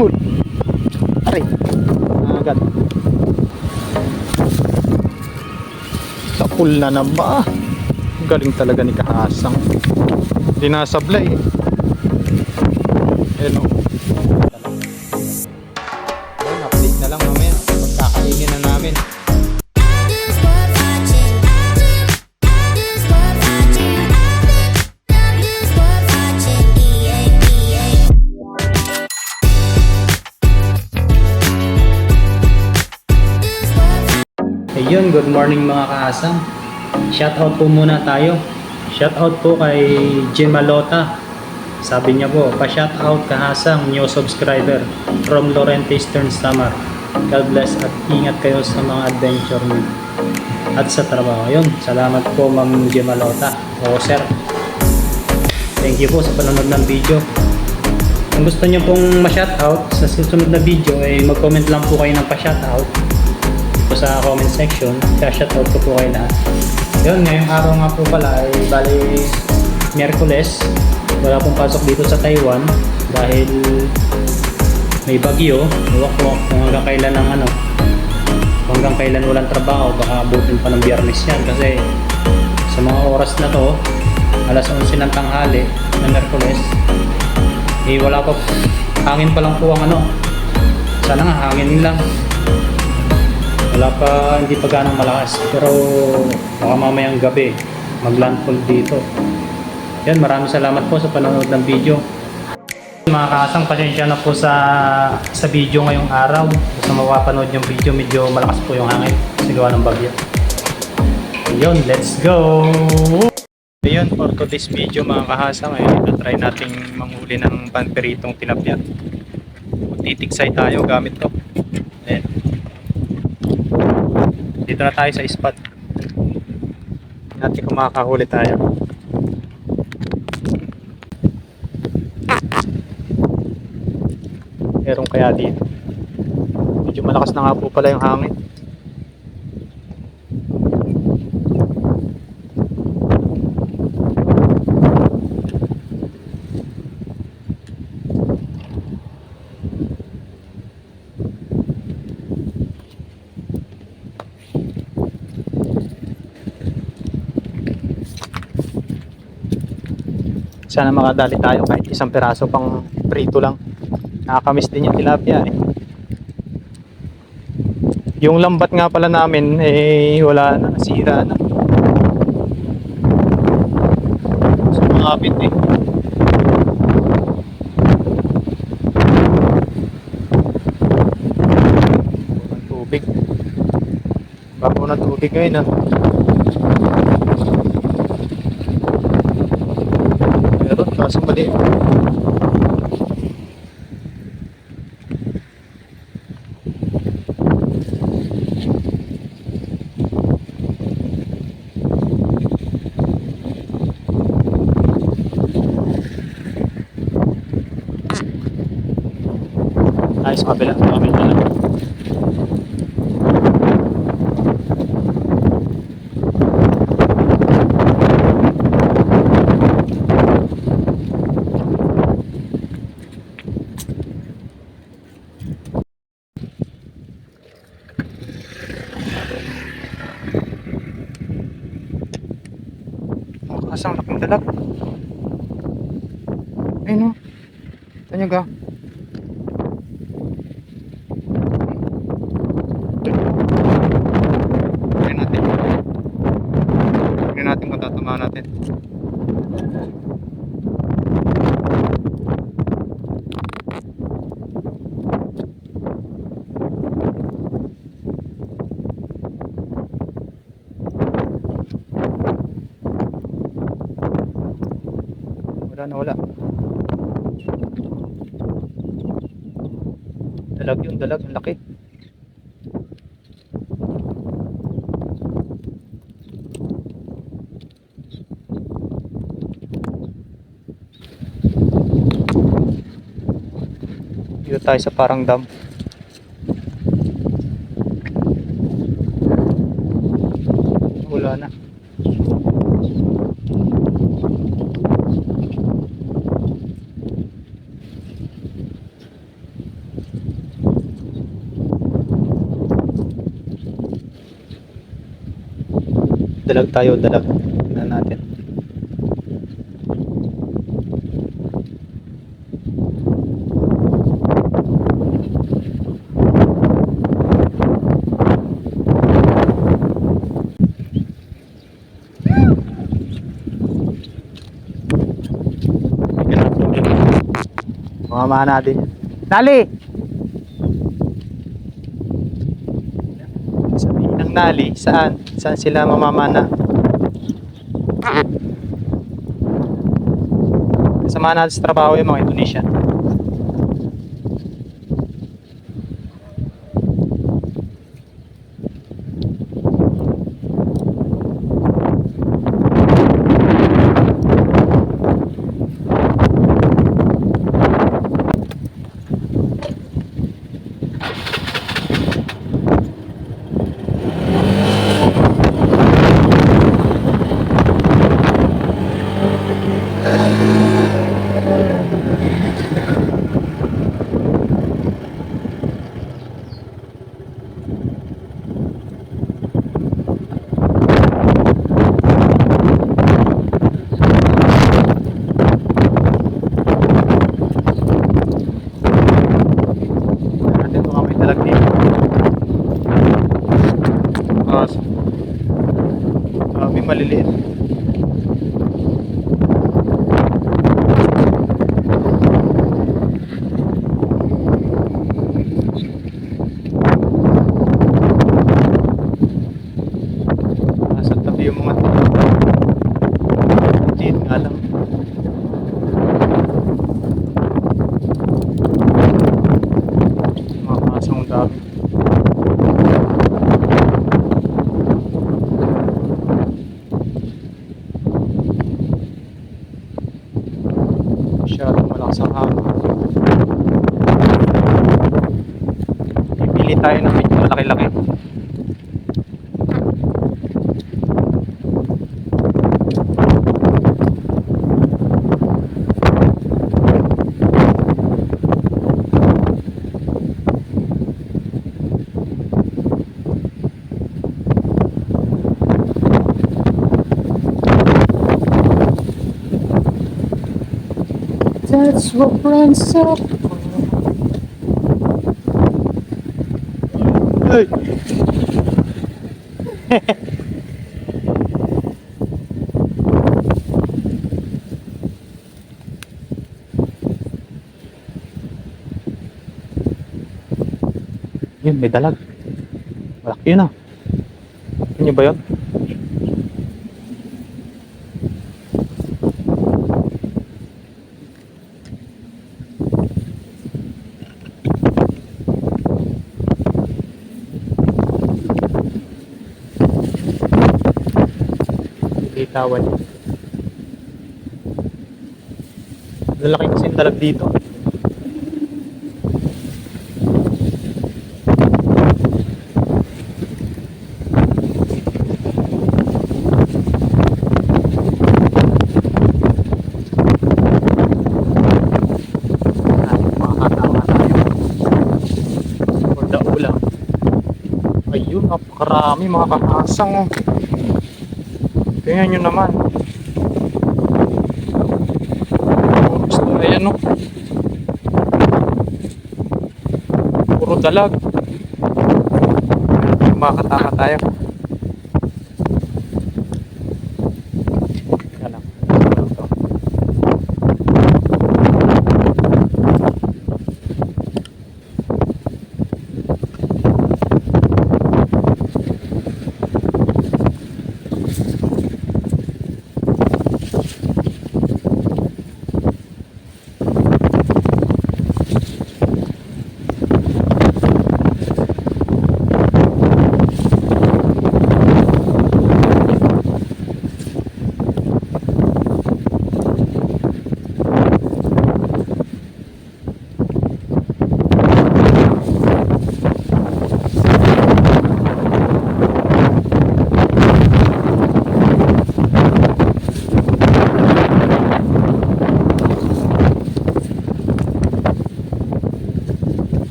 Uy, aray, agad. Sa pool na naman. Galing talaga ni Kahasang. Hindi nasablay eh. Ayan o. Ayan, update na lang mamaya. Pagkakainin na namin. Ayun, good morning mga Kahasang. Shoutout po muna tayo. Shoutout po kay Jim Malota. Sabi niya po, pa-shoutout Kahasang, new subscriber from Lorente Eastern Samar. God bless at ingat kayo sa mga adventure niyo at sa trabaho. Ayun, salamat po Ma'am Jim Malota. O sir, thank you po sa panonood ng video. Kung gusto niyo pong ma-shoutout sa susunod na video, ay mag-comment lang po kayo ng pa-shoutout sa comment section. Shoutout ko po kayo lahat. Yun, ngayong araw nga po pala ay bali Miyerkules. Wala pong pasok dito sa Taiwan dahil may bagyo. Iwak po kung hanggang kailan ang hanggang kailan walang trabaho. Baka abutin pa ng Biyernes yan kasi sa mga oras na to, alas 11 ng tanghali na Miyerkules, eh wala pa, hangin pa lang po ang sana nga hangin lang. Wala pa, hindi pa ganang malakas, pero baka mamayang gabi maglandfall dito. Yan, maraming salamat po sa panonood ng video. Mga Kahasang, pasensya na po sa video ngayong araw. Sa mapapanood yung video, medyo malakas po yung hangin kasi gawa ng bagyo. Ayun, let's go! Ayun, for today's video mga Kahasang, ay try nating manghuli ng panperitong tilapia. Titiksay tayo gamit to. Ayan. Dito na tayo sa spot natin kung makakahuli tayo. Meron kaya dito. Medyo malakas na nga po pala yung hangin. Sana makadali tayo kahit isang piraso pang prito lang. Nakakamiss din yung tilapia eh. Yung lambat nga pala namin eh wala na, nasira na. Sumabit eh. Tubig. Bago na tubig ngayon ah. Kaso mali. Ay, sa kabila na lang. Asang laking dalag. Ayun o. Tanyaga. Tignan natin. Tignan natin kung tatamaan natin. Wala. Dalag yun, dalag, ang laki. Dito tayo sa parang dam. Wala na. dalag tayo, dalag. Tingnan natin. Mamamahan natin. Nali! Sabihin ng Nali, saan? Saan sila mamamana? Kasama natin sa trabaho yung mga Indonesian. Natin kung may dalag dito. May maliliit. Nasa tabi yung mga liit nga lang. Mga kasang dami. Masyadong malakas ang hangin. Pipili tayo ng medyo malaki-laki. That's what friends are for. Hey! Yun, may dalag. Malaki yun ah. Yun yun ba yun? Bitawan. Lalaki kasi yung dalag dito. Ayun, napakarami mga kahasang oh. Tingnan nyo naman. Gusto, ayan oh. Puro dalag. Makakatama tayo. Teka lang.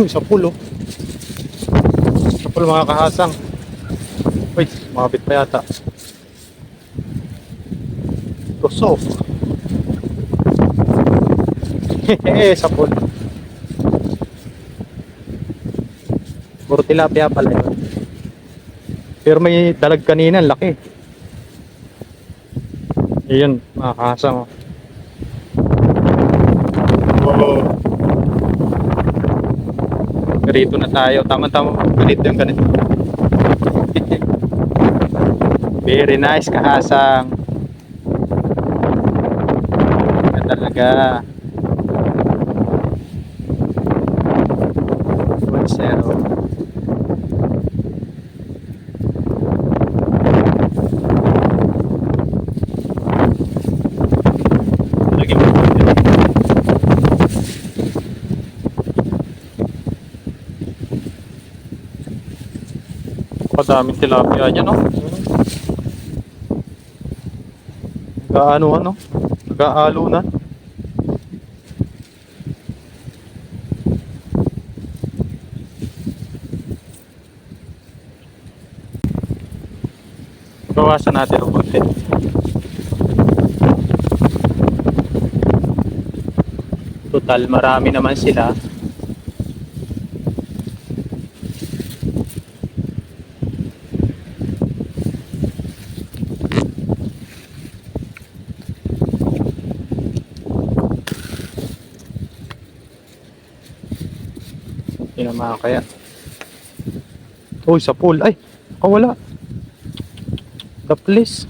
Sa pulo. Sa pulo mga kahasang. Uy, mabit pa yata. Tusok. Hehehe, sa pulo. Puro tilapia pala yun. Pero may dalag kanina, laki. Ayun, mga kahasang. Oh. Ganito na tayo. Tama-tama. Ganito yung ganito. Very nice kahasang. Yan talaga. 1-0. Lagi mo. Padaming tilapia niya, no? Nag-ano, nag-aalo na. Bawasan natin ang konti. Total, marami naman sila. Hindi na makakaya. Uy, sa pool. Ay, wala. The place.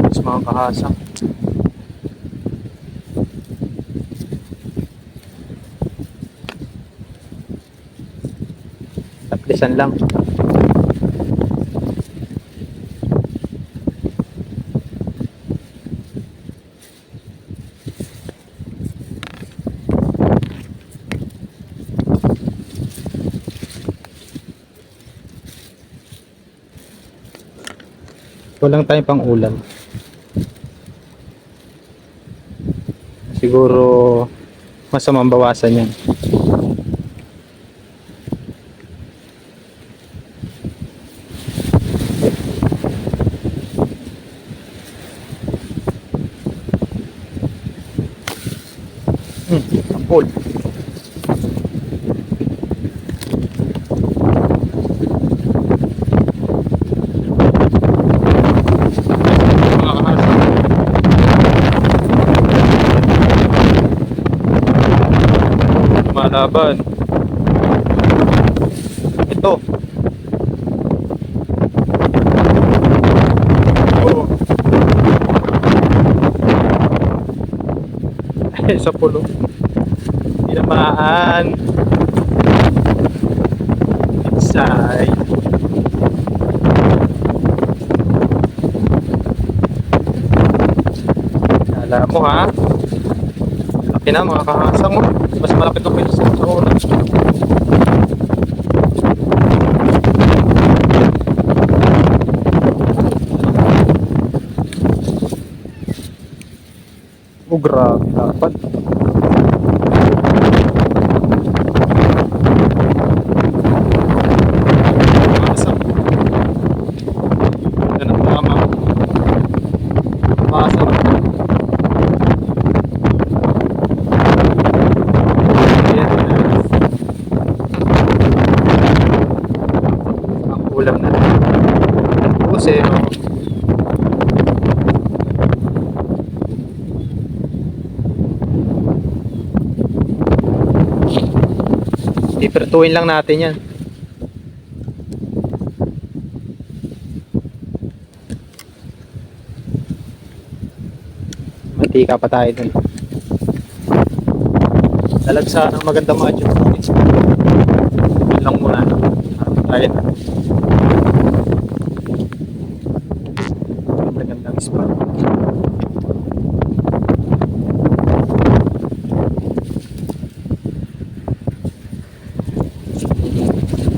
Mas mga kahasang. Taplisan lang. Walang tayong pang ulam. Siguro masamang bawasan yan. Ampol. Malaban. Ito. Oh. Sa pulo. Tinamaan. Inside. Kala mo ha. Laki na mga kahasang mo. Mas malapit ako sa oras. Oh, grabe dapat. Yan ang tama. Pasa. Ang ulam na. Kasi, ipertuin lang natin yan. Mantika pa tayo dun. Talagsa ng maganda mga dyan. Yun lang muna. Harap tayo na. Magandang spot.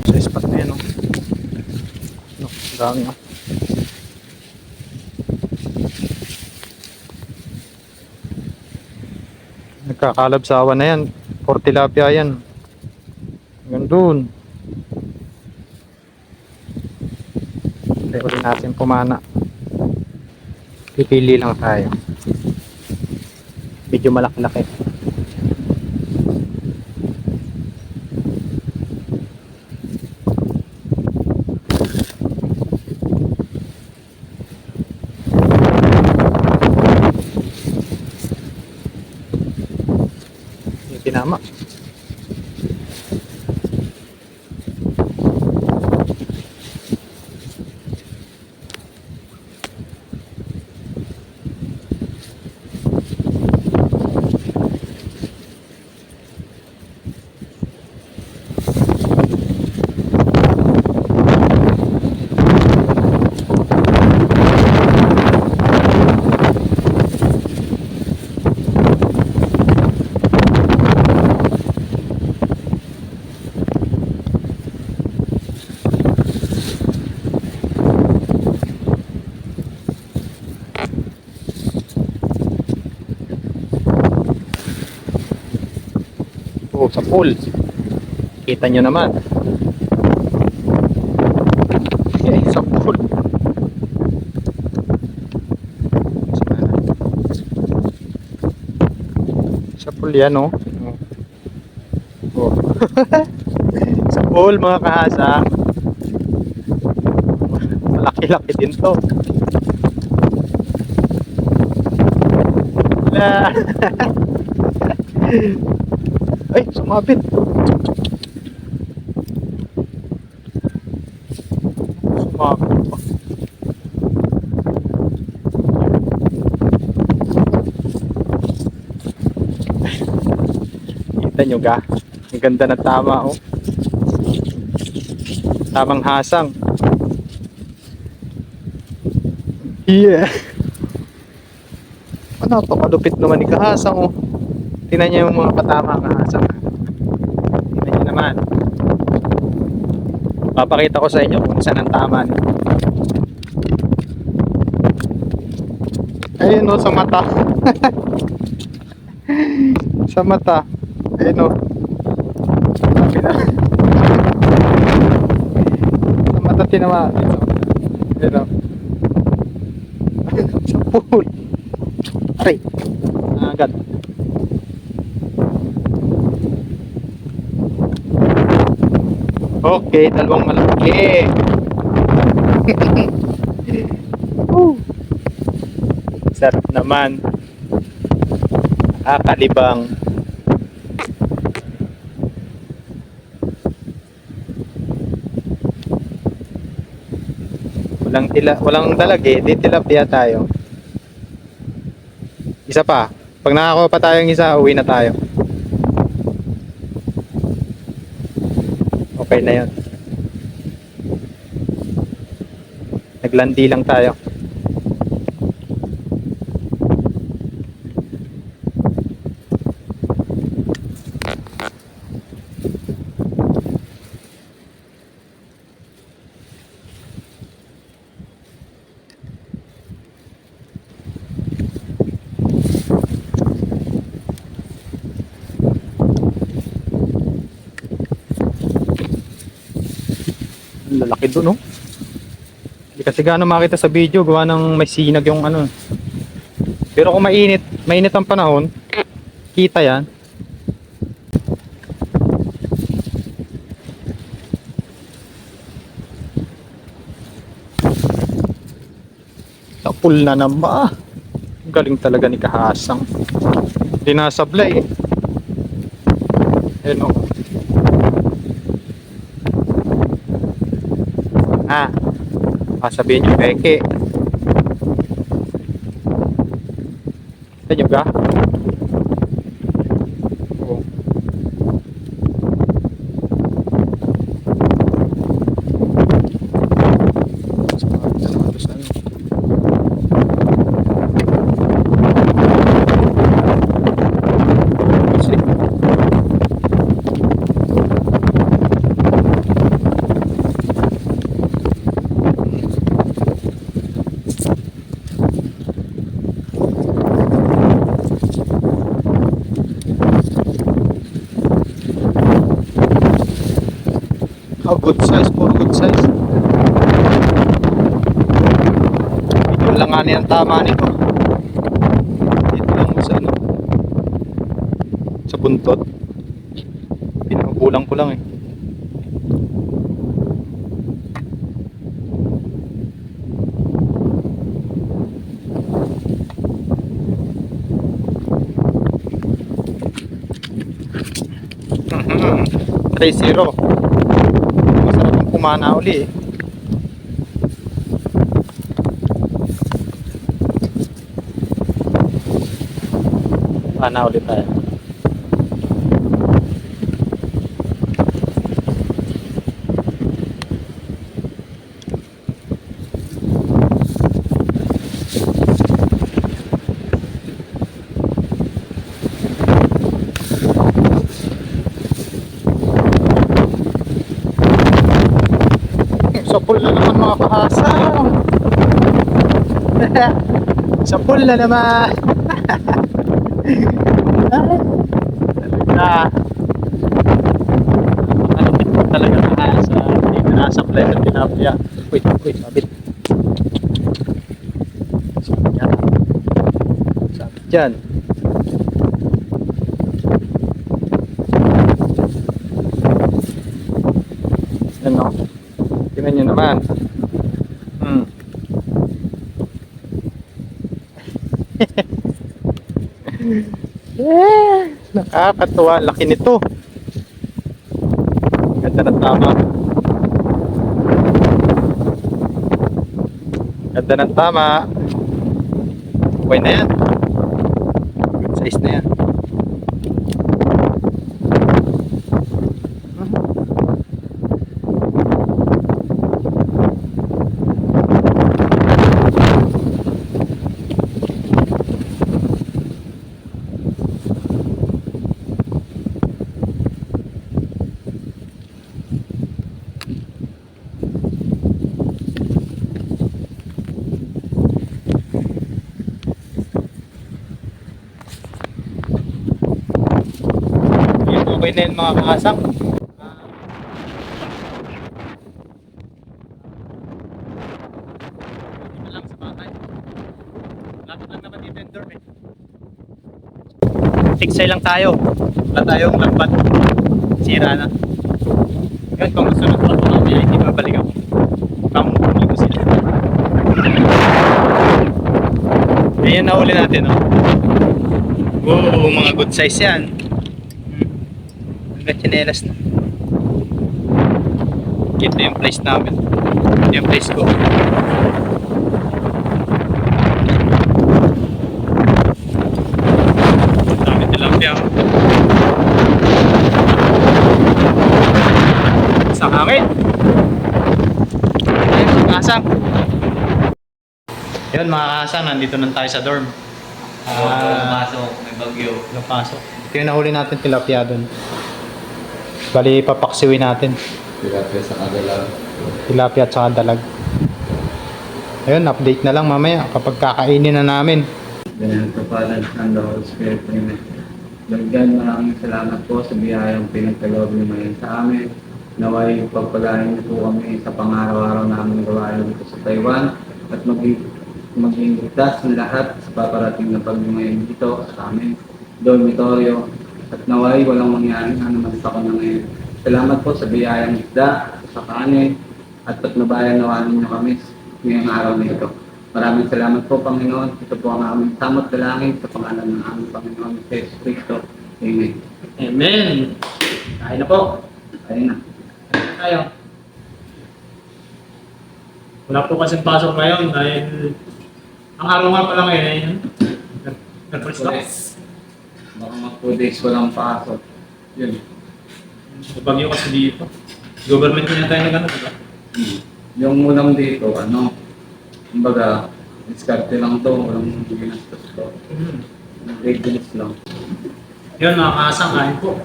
Sa spot na yan, no? No, dami, no? Kakalabsawan na yan. For tilapia yan. Hanggang dun. Tayo rin natin pumana. Pipili lang tayo. Medyo malaki-laki. Yung tinama. Oh, sa pool. Kita nyo naman. Okay, sa pool. Sa pool yan, oh. Oh. Sa pool, mga kahasa. Malaki-laki din to. Wala. Ay, sumabit. Sumabit pa. Kita nyo ga? Ang ganda na tama, oh. Tamang hasang. Yeah. Ano to? Kalupit naman ni kahasang, oh. Tingnan niyo yung mga patama kahasang. Tingnan niyo naman. Papakita ko sa inyo kung saan ang tama nito. Ayun, oh, sa mata. Sa mata. Ayun, oh. Sa mata tinama. Ayun, oh. Sa pool. Aray. Agad. Okay, dalawang malaki. Sarap naman. Kalibang. Walang dalagi, di tilapia tayo. Isa pa. Pag nakakuha pa tayong isa, uwi na tayo. Okay na yun. Naglandi lang tayo. Lalaki doon, oh. Hindi kasi gaano makita sa video, gawa ng may sinag yung ano. Pero kung mainit ang panahon, kita yan. Tapul na naman. Galing talaga ni kahasang. Hindi nasablay, eh. Ayun, oh. Sabihin nyo, peke. Kita nyo ga? Oh. good size, puro good size. Ito lang nga ang tama nito. Dito lang sa ano, sa buntot. Pinakulang ko lang eh. Mhm. 3-0. Masarap ang kumana uli eh. Kumana ulit tayo. Sa pool na naman mga kahasang. Sa pool na naman. Na ano dito talaga kahasa. Dito nasa play ng tilapia. Wait, sabit. Sabit yan. Sabit yan. Yan o. Tingnan nyo naman. Nakakatuwa. Laki nito. Ganda ng tama. Ganda ng tama. Okay na yan. Good size na yan. Okay na yun mga kahasang. Dito lang sa batay. Lapit lang naman dito yung dorm eh. Tiksay lang tayo. Wala tayong lambat. Sira na. Ngayon kung gusto nang pato mamaya, hindi babalik ako. Pamumuli ko sila. Ayan na uli natin oh. Wow, mga good size yan. Hanggang chinelas na. Ito yung place namin. Ito yung place ko. Dami tilapia. Sa hangin. Ayun, kasang. Yun mga kasang, nandito na tayo sa dorm. Pasok, may bagyo. Napasok. Ito yung nahuli natin tilapia doon. Bali, papaksiwin natin. Tilapia sa kagalang. Tilapia at saka dalag. Ayun, update na lang mamaya kapag kakainin na namin. Ganyan po pala ng Lord Spirit Amen. Lord God, maraming salamat po sa biyayang pinagkaloob niyo ngayon sa amin. Naway pagpalain niyo po kami sa pang-araw-araw namin gawain dito sa Taiwan at maging ligtas ng lahat sa paparating na paglumayan dito sa amin. Dormitoryo at naway walang mangyari naman sa kanya ngayon. Salamat po sa biyayang isda, sa kanin at patnubayan nawa ninyo kami ngayong araw na ito. Maraming salamat po Panginoon. Ito po ang aming tamot dalangin sa pangalan ng aming Panginoon Jesus Cristo. Amen. Amen. Kain na po. Ayun na. Tayo. Wala po kasing pasok ngayon dahil ang araw nga pala ngayon ay nag-restock. Baka mga 2 days walang pasok. Yun. Bagyo kasi dito. Government ko na tayo na gano'n, diba? Yung ulam dito, kumbaga, diskarte lang to, walang ginastos to. Nag-readiness lang. Yun mga kasang, kain po.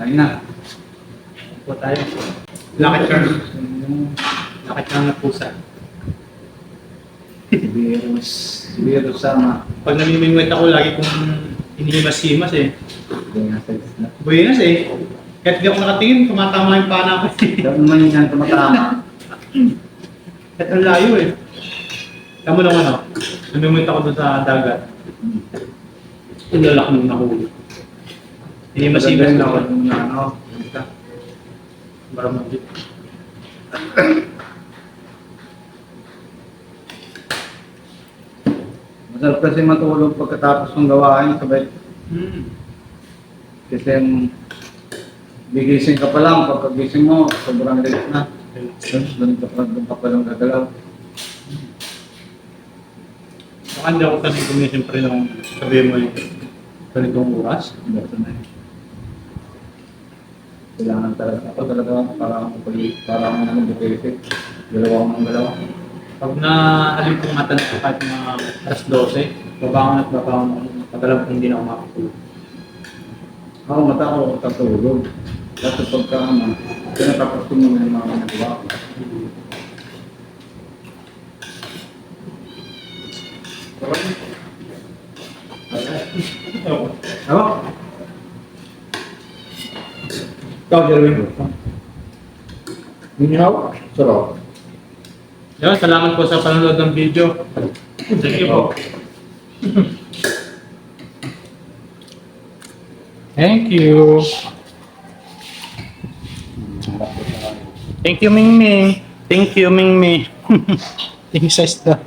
Ayun na. Kain po tayo. Lakit ka. Lakit ka na pusa. Virus sama. Pag namimingwit ako, lagi kong hinihimas-himas eh. Ginastos na. Buenas eh. Kahit di ako nakatingin, tumatama yung pana ko. Dapat naman yan tumatama. Kahit ang layo eh. Tama lang ano, lumimit ako doon sa dagat. Ang lalaki nung nahuli. Hindi masigas na ako. Na ano. Maramagit. Masarap kasi matulog pagkatapos ng gawain sabay. Kasi gigising ka pa lang, pagkagising mo, sobrang late na. Doon ka pa lang gagalaw. Baka hindi ako kasi gumising pa rin nung sabihin mo yung ganitong oras. Basta na yun. Kailangan talaga ako talaga para ako nag-basic. Dalawa ng dalawa. Pag naalim kong mata na kahit mga alas 12, babangon at babangon. Pag-alam kong hindi na ako makakatulog. Ako mata ako tatulog. Kasi pagka pinatapos ko naman yung mga nagawa ko. Ako? Ikaw, Jerwin. Minaw? Sarap. Yan, salamat po sa panonood ng video. Thank you po. Thank you. Thank you, Ming Ming. Thank you, Ming Ming. Thank you, sister.